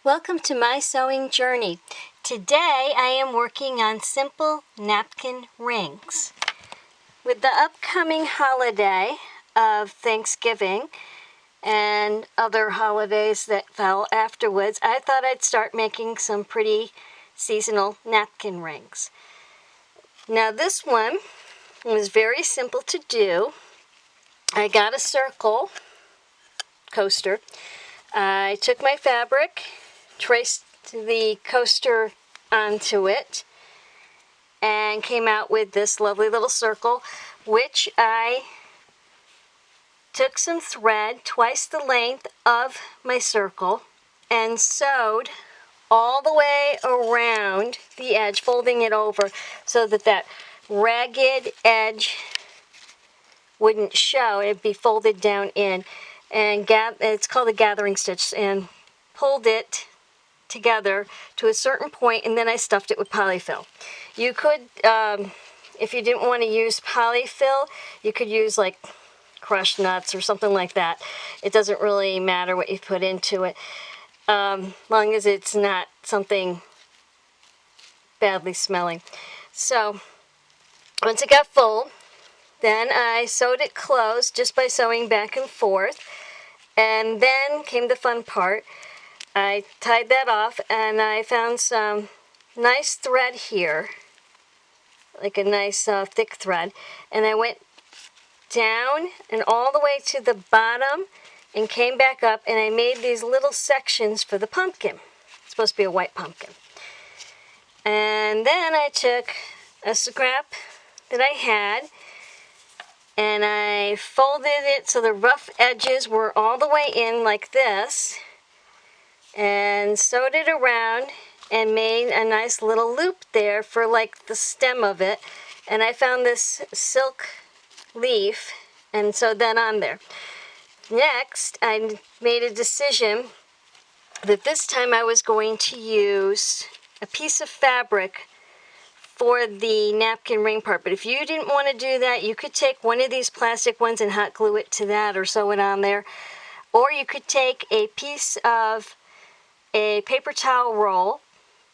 Welcome to my sewing journey. Today I am working on Simple Napkin Rings. With the upcoming holiday of Thanksgiving and other holidays that fell afterwards, I thought I'd start making some pretty seasonal napkin rings. Now this one was very simple to do. I got a circle coaster. I took my fabric, traced the coaster onto it, and came out with this lovely little circle, which I took some thread, twice the length of my circle, and sewed all the way around the edge, folding it over so that that ragged edge wouldn't show. It'd be folded down in, and it's called a gathering stitch, and pulled it together to a certain point, and then I stuffed it with polyfill. You could, if you didn't want to use polyfill, you could use like crushed nuts or something like that. It doesn't really matter what you put into it, long as it's not something badly smelling. So once it got full, then I sewed it closed just by sewing back and forth, and then came the fun part. I tied that off, and I found some nice thread here, like a nice thick thread, and I went down and all the way to the bottom and came back up, and I made these little sections for the pumpkin. It's supposed to be a white pumpkin. And then I took a scrap that I had, and I folded it so the rough edges were all the way in like this, and sewed it around and made a nice little loop there for like the stem of it. And I found this silk leaf and sewed that on there. Next, I made a decision that this time I was going to use a piece of fabric for the napkin ring part. But if you didn't want to do that, you could take one of these plastic ones and hot glue it to that or sew it on there. Or you could take a piece of a paper towel roll,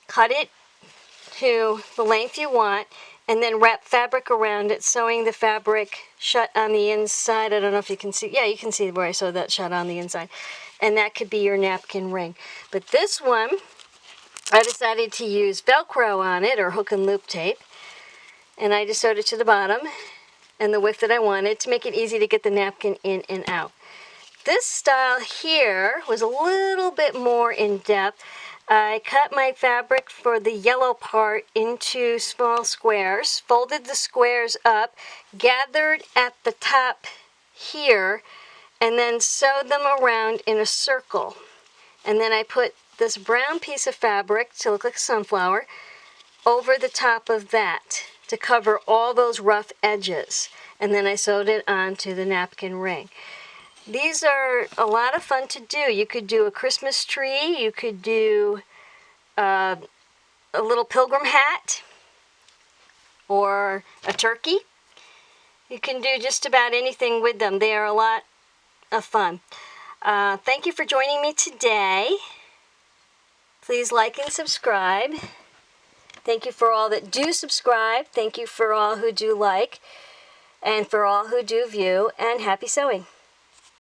cut it to the length you want, and then wrap fabric around it, sewing the fabric shut on the inside. I don't know if you can see. Yeah, you can see where I sewed that shut on the inside. And that could be your napkin ring. But this one, I decided to use Velcro on it, or hook and loop tape. And I just sewed it to the bottom and the width that I wanted to make it easy to get the napkin in and out. This style here was a little bit more in depth. I cut my fabric for the yellow part into small squares, folded the squares up, gathered at the top here, and then sewed them around in a circle. And then I put this brown piece of fabric to look like a sunflower over the top of that to cover all those rough edges. And then I sewed it onto the napkin ring. These are a lot of fun to do. You could do a Christmas tree, you could do a little pilgrim hat, or a turkey. You can do just about anything with them. They are a lot of fun. Thank you for joining me today. Please like and subscribe. Thank you for all that do subscribe. Thank you for all who do like, and for all who do view, and happy sewing.